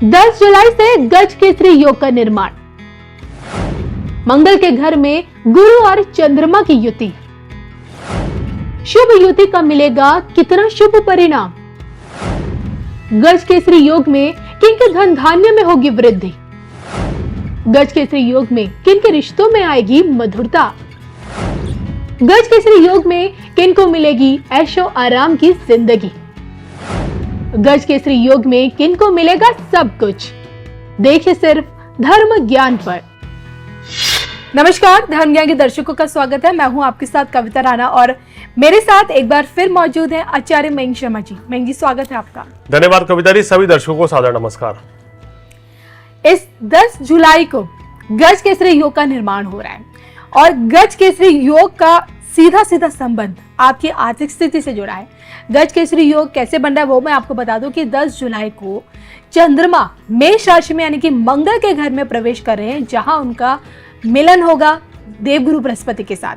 10 जुलाई से गज केसरी योग का निर्माण। मंगल के घर में गुरु और चंद्रमा की युति। शुभ युति का मिलेगा कितना शुभ परिणाम। गज केसरी योग में किन के धन धान्य में होगी वृद्धि। गज केसरी योग में किन के रिश्तों में आएगी मधुरता। गज केसरी योग में किन को मिलेगी ऐशो आराम की जिंदगी। गज केसरी योग में किन को मिलेगा सब कुछ। देखिए सिर्फ धर्म ज्ञान पर। नमस्कार, धर्म ज्ञान के दर्शकों का स्वागत है। मैं हूं आपके साथ कविता राणा और मेरे साथ एक बार फिर मौजूद है आचार्य मयंक शर्मा जी। मयंक जी, स्वागत है आपका। धन्यवाद कविता जी। सभी दर्शकों को सादर नमस्कार। इस 10 जुलाई को गज केसरी योग का निर्माण हो रहा है और गज केसरी योग का सीधा सीधा संबंध आपकी आर्थिक स्थिति से जुड़ा है। गज केसरी योग कैसे बन रहा है वो मैं आपको बता दूं कि 10 जुलाई को चंद्रमा मेष राशि में यानी कि मंगल के घर में प्रवेश कर रहे हैं, जहां उनका मिलन होगा देवगुरु बृहस्पति के साथ।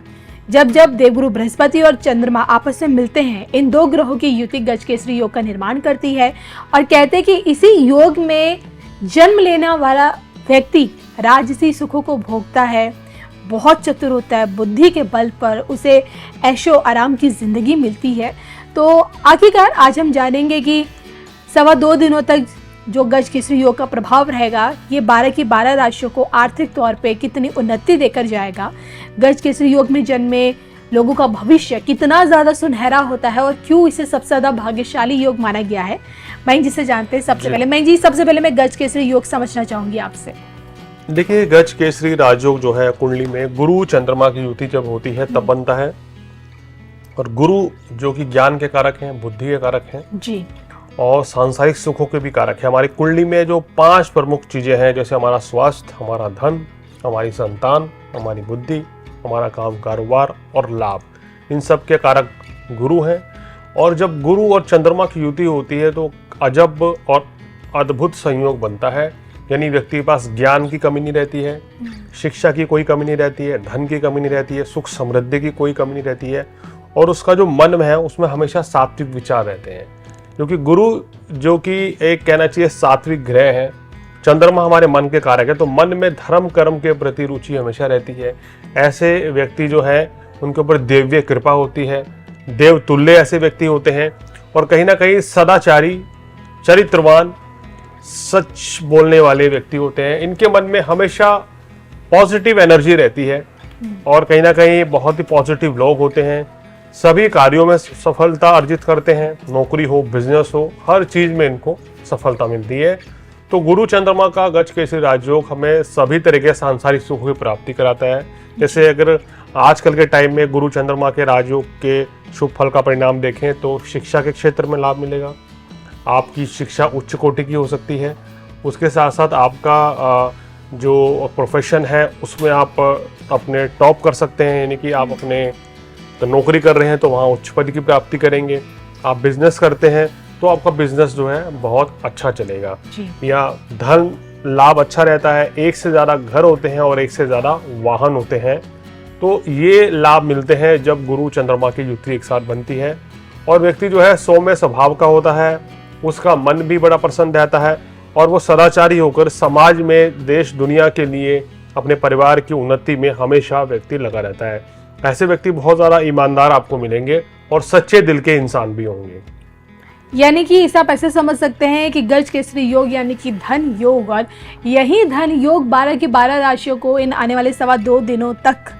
जब जब देवगुरु बृहस्पति और चंद्रमा आपस में मिलते हैं, इन दो ग्रहों की युति गज केसरी योग का निर्माण करती है और कहते हैं कि इसी योग में जन्म लेने वाला व्यक्ति राजसी सुखों को भोगता है, बहुत चतुर होता है, बुद्धि के बल पर उसे ऐशो आराम की जिंदगी मिलती है। तो आखिरकार आज हम जानेंगे कि 2.25 दिनों तक जो गज केसरी योग का प्रभाव रहेगा, ये 12 की 12 राशियों को आर्थिक तौर पे कितनी उन्नति देकर जाएगा। गज केसरी योग में जन्मे लोगों का भविष्य कितना ज्यादा सुनहरा होता है और क्यों इसे सबसे ज्यादा भाग्यशाली योग माना गया है। मयंक जी से जानते हैं सबसे पहले। मयंक जी, सबसे पहले मैं गज केसरी योग समझना चाहूंगी आपसे। देखिए, गज केसरी राजयोग जो है कुंडली में गुरु चंद्रमा की युति जब होती है तब बनता है। और गुरु जो कि ज्ञान के कारक हैं, बुद्धि के कारक हैं जी, और सांसारिक सुखों के भी कारक है। हमारी कुंडली में जो 5 प्रमुख चीजें हैं, जैसे हमारा स्वास्थ्य, हमारा धन, हमारी संतान, हमारी बुद्धि, हमारा काम कारोबार और लाभ, इन सब के कारक गुरु हैं। और जब गुरु और चंद्रमा की युति होती है तो अजब और अद्भुत संयोग बनता है। यानी व्यक्ति के पास ज्ञान की कमी नहीं रहती है, शिक्षा की कोई कमी नहीं रहती है, धन की कमी नहीं रहती है, सुख समृद्धि की कोई कमी नहीं रहती है। और उसका जो मन है उसमें हमेशा सात्विक विचार रहते हैं, क्योंकि गुरु जो कि एक कहना चाहिए सात्विक ग्रह है, चंद्रमा हमारे मन के कारक है, तो मन में धर्म कर्म के प्रति रुचि हमेशा रहती है। ऐसे व्यक्ति जो है उनके ऊपर देव्य कृपा होती है, देव तुल्य ऐसे व्यक्ति होते हैं। और कहीं ना कहीं सदाचारी, चरित्रवान, सच बोलने वाले व्यक्ति होते हैं। इनके मन में हमेशा पॉजिटिव एनर्जी रहती है और कहीं ना कहीं बहुत ही पॉजिटिव लोग होते हैं। सभी कार्यों में सफलता अर्जित करते हैं, नौकरी हो, बिजनेस हो, हर चीज में इनको सफलता मिलती है। तो गुरु चंद्रमा का गज केसरी राजयोग हमें सभी तरह के सांसारिक सुखों की प्राप्ति कराता है। जैसे अगर आजकल के टाइम में गुरु चंद्रमा के राजयोग के शुभ फल का परिणाम देखें तो शिक्षा के क्षेत्र में लाभ मिलेगा। आपकी शिक्षा उच्च कोटि की हो सकती है। उसके साथ साथ आपका जो प्रोफेशन है उसमें आप अपने टॉप कर सकते हैं, यानी कि आप अपने नौकरी कर रहे हैं तो वहाँ उच्च पद की प्राप्ति करेंगे। आप बिजनेस करते हैं तो आपका बिजनेस जो है बहुत अच्छा चलेगा। या धन लाभ अच्छा रहता है, एक से ज़्यादा घर होते हैं और एक से ज़्यादा वाहन होते हैं, तो ये लाभ मिलते हैं जब गुरु चंद्रमा की युति एक साथ बनती है। और व्यक्ति जो है सौम्य स्वभाव का होता है, उसका मन भी बड़ा प्रसन्न रहता है और वो सदाचारी होकर समाज में, देश दुनिया के लिए, अपने परिवार की उन्नति में हमेशा व्यक्ति लगा रहता है। ऐसे व्यक्ति बहुत ज़्यादा ईमानदार आपको मिलेंगे और सच्चे दिल के इंसान भी होंगे। यानी कि इसे आप ऐसे समझ सकते हैं कि गज केसरी योग यानी कि धन योग, और यही धन योग 12 की 12 राशियों को इन आने वाले 2.25 दिनों तक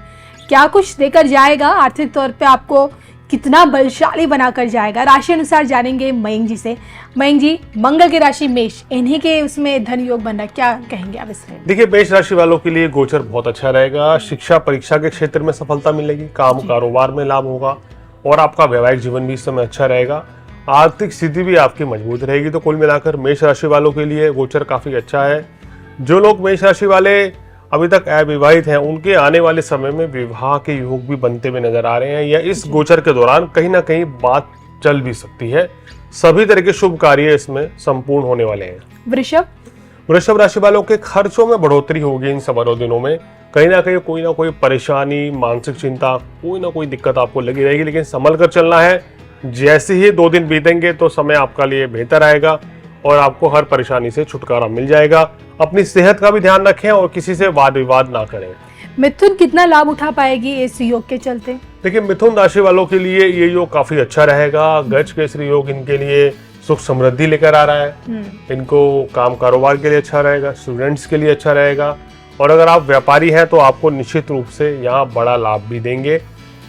क्या कुछ देकर जाएगा, आर्थिक तौर पे आपको कितना बलशाली बनाकर जाएगा, राशि अनुसार जानेंगे मयंक जी से। मयंक जी, मंगल की राशि मेष, इन्हीं के उसमें धन योग बन रहा है, क्या कहेंगे आप इसमें? देखिए, मेष राशि वालों के लिए गोचर बहुत अच्छा रहेगा। शिक्षा परीक्षा के क्षेत्र में सफलता मिलेगी, काम कारोबार में लाभ होगा और आपका वैवाहिक जीवन भी इस समय अच्छा रहेगा। आर्थिक स्थिति भी आपकी मजबूत रहेगी। तो कुल मिलाकर मेष राशि वालों के लिए गोचर काफी अच्छा है। जो लोग मेष राशि वाले अभी तक अविवाहित हैं, उनके आने वाले समय में विवाह के योग भी बनते हुए नजर आ रहे हैं, या इस गोचर के दौरान कहीं ना कहीं बात चल भी सकती है। सभी तरह के शुभ कार्य इसमें संपूर्ण होने वाले हैं। वृषभ राशि वालों के खर्चों में बढ़ोतरी होगी इन 2.25 दिनों में। कहीं ना कोई परेशानी, मानसिक चिंता, कोई ना कोई दिक्कत आपको लगी रहेगी, लेकिन संभल कर चलना है। जैसे ही 2 दिन बीतेंगे तो समय आपका लिए बेहतर आएगा और आपको हर परेशानी से छुटकारा मिल जाएगा। अपनी सेहत का भी ध्यान रखें और किसी से वाद विवाद ना करें। मिथुन कितना लाभ उठा पाएगी इस योग के चलते? देखिए, मिथुन राशि वालों के लिए ये योग काफी अच्छा रहेगा। गज केसरी योग इनके लिए सुख समृद्धि लेकर आ रहा है। इनको काम कारोबार के लिए अच्छा रहेगा, स्टूडेंट्स के लिए अच्छा रहेगा, और अगर आप व्यापारी हैं तो आपको निश्चित रूप से यहाँ बड़ा लाभ भी देंगे।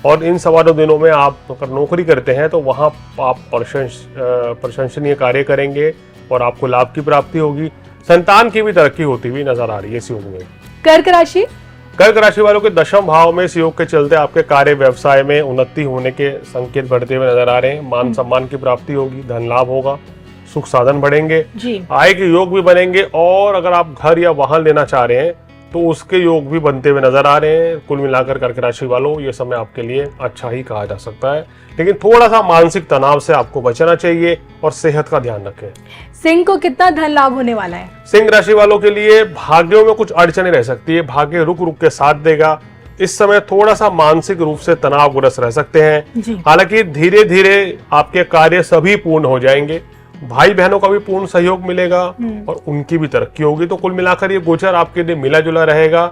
और इन 2.25 दिनों में आप अगर नौकरी करते हैं तो वहाँ आप प्रशंसनीय कार्य करेंगे और आपको लाभ की प्राप्ति होगी। संतान की भी तरक्की होती हुई नजर आ रही है इस योग में। कर्क राशि? कर्क राशि वालों के 10वें भाव में इस योग के चलते आपके कार्य व्यवसाय में उन्नति होने के संकेत बढ़ते हुए नजर आ रहे हैं। मान सम्मान की प्राप्ति होगी, धन लाभ होगा, सुख साधन बढ़ेंगे, आय के योग भी बनेंगे, और अगर आप घर या वाहन लेना चाह रहे हैं तो उसके योग भी बनते हुए नजर आ रहे हैं। कुल मिलाकर कर्क राशि वालों ये समय आपके लिए अच्छा ही कहा जा सकता है, लेकिन थोड़ा सा मानसिक तनाव से आपको बचना चाहिए और सेहत का ध्यान रखें। सिंह को कितना धन लाभ होने वाला है? सिंह राशि वालों के लिए भाग्यों में कुछ अड़चने रह सकती है। भाग्य रुक रुक के साथ देगा। इस समय थोड़ा सा मानसिक रूप से तनावग्रस्त रह सकते हैं। हालांकि धीरे धीरे आपके कार्य सभी पूर्ण हो जाएंगे। भाई बहनों का भी पूर्ण सहयोग मिलेगा और उनकी भी तरक्की होगी। तो कुल मिलाकर ये गोचर आपके लिए मिला जुला रहेगा,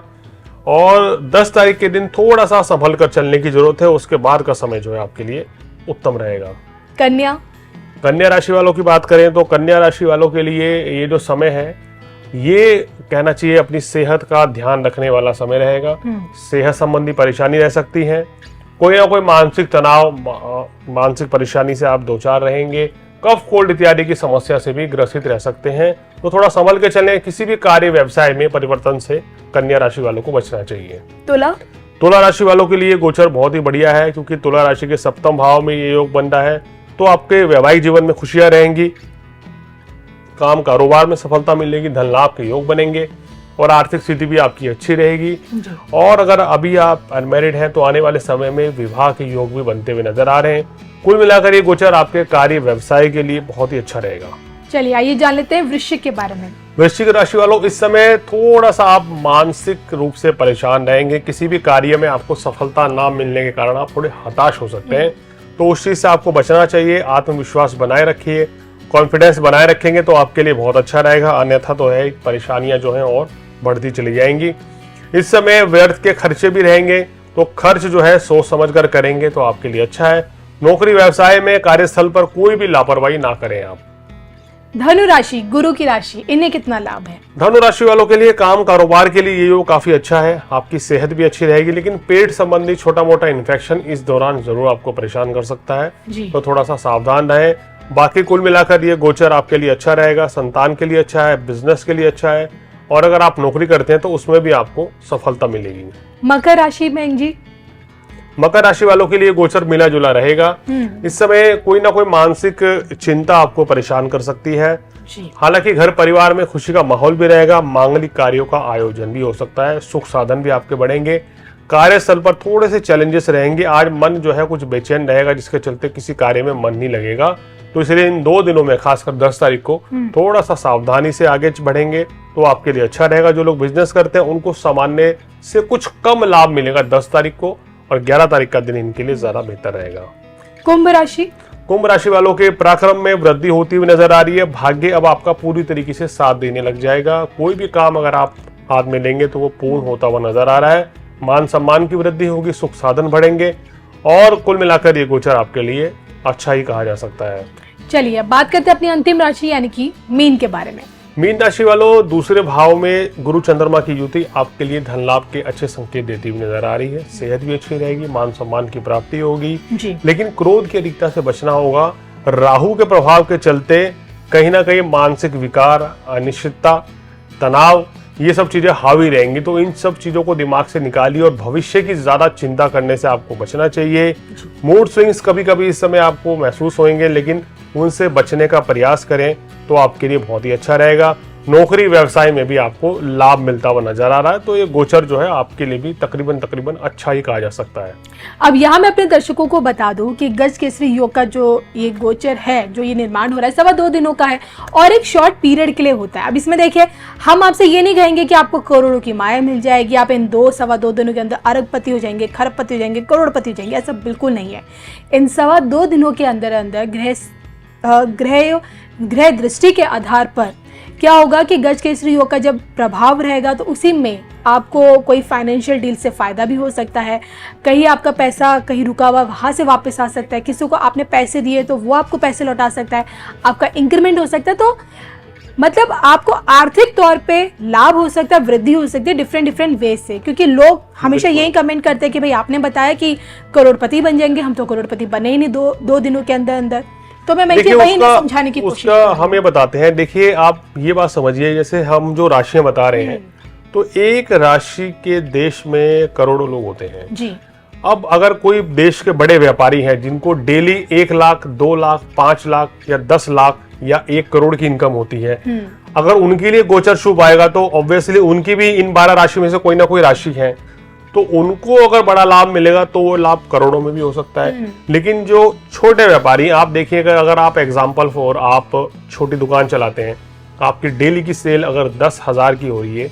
और 10 तारीख के दिन थोड़ा सा संभल कर चलने की जरूरत है। उसके बाद का समय जो है आपके लिए उत्तम रहेगा। कन्या राशि वालों की बात करें तो कन्या राशि वालों के लिए ये जो समय है, ये कहना चाहिए अपनी सेहत का ध्यान रखने वाला समय रहेगा। सेहत संबंधी परेशानी रह सकती है, कोई ना कोई मानसिक तनाव, मानसिक परेशानी से आप दो चार रहेंगे। कफ कोल्ड इत्यादि की समस्या से भी ग्रसित रह सकते हैं, तो थोड़ा संभल के चलें। किसी भी कार्य व्यवसाय में परिवर्तन से कन्या राशि वालों को बचना चाहिए। तुला राशि वालों के लिए गोचर बहुत ही बढ़िया है, क्योंकि तुला राशि के 7वें भाव में ये योग बन रहा है। तो आपके वैवाहिक जीवन में खुशियां रहेंगी, काम कारोबार में सफलता मिलेगी, धन लाभ के योग बनेंगे, और आर्थिक स्थिति भी आपकी अच्छी रहेगी। और अगर अभी आप अनमैरिड हैं तो आने वाले समय में विवाह के योग भी बनते हुए नजर आ रहे हैं। कुल मिलाकर ये गोचर आपके कार्य व्यवसाय के लिए बहुत ही अच्छा रहेगा। चलिए आइए जान लेते हैं वृश्चिक के बारे में। वृश्चिक राशि वालों, इस समय थोड़ा सा आप मानसिक रूप से परेशान रहेंगे। किसी भी कार्य में आपको सफलता ना मिलने के कारण आप थोड़े हताश हो सकते हैं, तो उस चीज से आपको बचना चाहिए। आत्मविश्वास बनाए रखिए, कॉन्फिडेंस बनाए रखेंगे तो आपके लिए बहुत अच्छा रहेगा। अन्यथा तो है परेशानियां जो हैं और बढ़ती चली जाएंगी। इस समय व्यर्थ के खर्चे भी रहेंगे, तो खर्च जो है सोच समझ कर करेंगे तो आपके लिए अच्छा है। नौकरी व्यवसाय में कार्यस्थल पर कोई भी लापरवाही ना करें आप। धनु राशि, गुरु की राशि, इन्हें कितना लाभ है? धनु राशि वालों के लिए काम कारोबार के लिए ये योग काफी अच्छा है। आपकी सेहत भी अच्छी रहेगी, लेकिन पेट संबंधी छोटा मोटा इन्फेक्शन इस दौरान जरूर आपको परेशान कर सकता है, तो थोड़ा सा सावधान रहें। बाकी कुल मिलाकर ये गोचर आपके लिए अच्छा रहेगा। संतान के लिए अच्छा है, बिजनेस के लिए अच्छा है, और अगर आप नौकरी करते हैं तो उसमें भी आपको सफलता मिलेगी। मकर राशि में जी, मकर राशि वालों के लिए गोचर मिला जुला रहेगा। इस समय कोई ना कोई मानसिक चिंता आपको परेशान कर सकती है। हालांकि घर परिवार में खुशी का माहौल भी रहेगा। मांगलिक कार्यों का आयोजन भी हो सकता है। सुख साधन भी आपके बढ़ेंगे। कार्यस्थल पर थोड़े से चैलेंजेस रहेंगे। आज मन जो है कुछ बेचैन रहेगा, जिसके चलते किसी कार्य में मन नहीं लगेगा। तो इसलिए इन 2 दिनों में, खासकर 10 तारीख को थोड़ा सा सावधानी से आगे बढ़ेंगे तो आपके लिए अच्छा रहेगा। जो लोग बिजनेस करते हैं उनको सामान्य से कुछ कम लाभ मिलेगा 10 तारीख को, और 11 तारीख का दिन इनके लिए ज्यादा बेहतर रहेगा। कुंभ राशि, कुंभ राशि वालों के पराक्रम में वृद्धि होती हुई नजर आ रही है। भाग्य अब आपका पूरी तरीके से साथ देने लग जाएगा। कोई भी काम अगर आप हाथ में लेंगे तो वो पूर्ण होता हुआ नजर आ रहा है। मान सम्मान की वृद्धि होगी, सुख साधन बढ़ेंगे, और कुल मिलाकर ये गोचर आपके लिए अच्छा ही कहा जा सकता है। चलिए अब बात करते हैं अपनी अंतिम राशि यानी कि मीन के बारे में। मीन राशि वालों, दूसरे भाव में गुरु चंद्रमा की युति आपके लिए धन लाभ के अच्छे संकेत देती हुई नजर आ रही है। सेहत भी अच्छी रहेगी, मान सम्मान की प्राप्ति होगी, लेकिन क्रोध की अधिकता से बचना होगा। राहु के प्रभाव के चलते कहीं ना कहीं मानसिक विकार, अनिश्चितता, तनाव, ये सब चीजें हावी रहेंगी। तो इन सब चीजों को दिमाग से निकालिए, और भविष्य की ज्यादा चिंता करने से आपको बचना चाहिए। मूड स्विंग्स कभी कभी इस समय आपको महसूस होंगे, लेकिन उनसे बचने का प्रयास करें तो आपके लिए बहुत ही अच्छा रहेगा। नौकरी व्यवसाय में भी आपको लाभ मिलता हुआ नजर आ रहा है। तो ये गोचर जो है आपके लिए भी तकरीबन अच्छा ही कहा जा सकता है। अब यहाँ मैं अपने दर्शकों को बता दूं कि गज केसरी योग का जो ये गोचर है, जो ये निर्माण हो रहा है, 2.25 दिनों का है और एक शॉर्ट पीरियड के लिए होता है। अब इसमें देखिए, हम आपसे ये नहीं कहेंगे कि आपको करोड़ों की माया मिल जाएगी, आप इन 2-2.25 दिनों के अंदर अरबपति हो जाएंगे, खरबपति हो जाएंगे, करोड़पति हो जाएंगे, ऐसा बिल्कुल नहीं है। इन 2.25 दिनों के अंदर अंदर ग्रह ग्रह दृष्टि के आधार पर क्या होगा कि गज केसरी योग का जब प्रभाव रहेगा तो उसी में आपको कोई फाइनेंशियल डील से फ़ायदा भी हो सकता है, कहीं आपका पैसा कहीं रुका हुआ वहाँ से वापस आ सकता है, किसी को आपने पैसे दिए तो वो आपको पैसे लौटा सकता है, आपका इंक्रीमेंट हो सकता है। तो मतलब आपको आर्थिक तौर पे लाभ हो सकता है, वृद्धि हो सकती है डिफरेंट वेज से, क्योंकि लोग हमेशा यही कमेंट करते हैं कि भाई आपने बताया कि करोड़पति बन जाएंगे, हम तो करोड़पति बने ही नहीं दो दिनों के अंदर अंदर। तो मैं वही समझाने की कोशिश उसका हम ये बताते हैं। देखिए आप ये बात समझिए, जैसे हम जो राशियां बता रहे हैं तो एक राशि के देश में करोड़ों लोग होते हैं जी। अब अगर कोई देश के बड़े व्यापारी हैं जिनको डेली 1 लाख 2 लाख 5 लाख या 10 लाख या 1 करोड़ की इनकम होती है, अगर उनके लिए गोचर शुभ आएगा तो ऑब्वियसली उनकी भी इन 12 राशि में से कोई ना कोई राशि है, तो उनको अगर बड़ा लाभ मिलेगा तो वो लाभ करोड़ों में भी हो सकता है। लेकिन जो छोटे व्यापारी, आप देखिएगा, अगर आप एग्जाम्पल फॉर आप छोटी दुकान चलाते हैं, आपकी डेली की सेल अगर 10,000 की हो रही है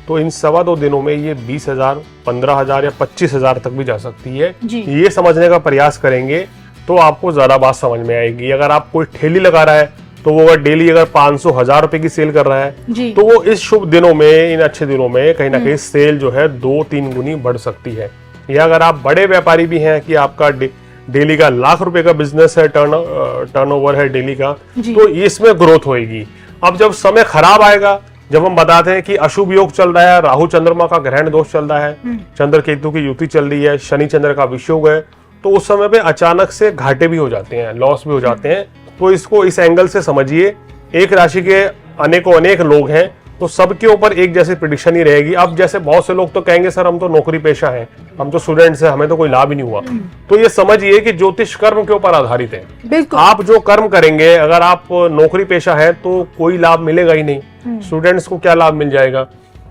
तो इन 2.25 दिनों में ये 20,000, 15,000 या 25,000 तक भी जा सकती है। ये समझने का प्रयास करेंगे तो आपको ज्यादा बात समझ में आएगी। अगर आप कोई ठेली लगा रहा है तो वो अगर डेली अगर 500-1000 रुपए की सेल कर रहा है तो वो इस शुभ दिनों में, इन अच्छे दिनों में कहीं ना कहीं सेल जो है 2-3 गुनी बढ़ सकती है। या अगर आप बड़े व्यापारी भी हैं कि आपका डेली का लाख रुपए का बिजनेस है, टर्नओवर है डेली का, तो इसमें ग्रोथ होगी। अब जब समय खराब आएगा, जब हम बताते हैं कि अशुभ योग चल रहा है, राहु चंद्रमा का ग्रहण दोष चल रहा है, चंद्र केतु की युति चल रही है, शनि चंद्र का विषयोग है, तो उस समय पे अचानक से घाटे भी हो जाते हैं, लॉस भी हो जाते हैं। तो इसको इस एंगल से समझिए, एक राशि के अनेक लोग हैं तो सबके ऊपर एक जैसी प्रेडिक्शन ही रहेगी। अब जैसे बहुत से लोग तो कहेंगे सर हम तो नौकरी पेशा हैं, हम तो स्टूडेंट्स हैं, हमें तो कोई लाभ ही नहीं हुआ। तो ये समझिए कि ज्योतिष कर्म के ऊपर आधारित है। आप जो कर्म करेंगे, अगर आप नौकरी पेशा हैं तो कोई लाभ मिलेगा ही नहीं, स्टूडेंट्स को क्या लाभ मिल जाएगा,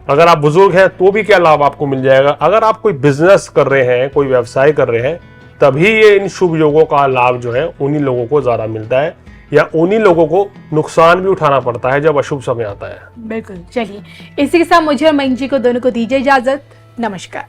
अगर आप बुजुर्ग हैं तो भी क्या लाभ आपको मिल जाएगा। अगर आप कोई बिजनेस कर रहे हैं, कोई व्यवसाय कर रहे हैं, तभी ये इन शुभ योगों का लाभ जो है उन्हीं लोगों को ज्यादा मिलता है, या उन्हीं लोगों को नुकसान भी उठाना पड़ता है जब अशुभ समय आता है। बिल्कुल। चलिए, इसी के साथ मुझे और मयंक जी को दोनों को दीजिए इजाजत। नमस्कार।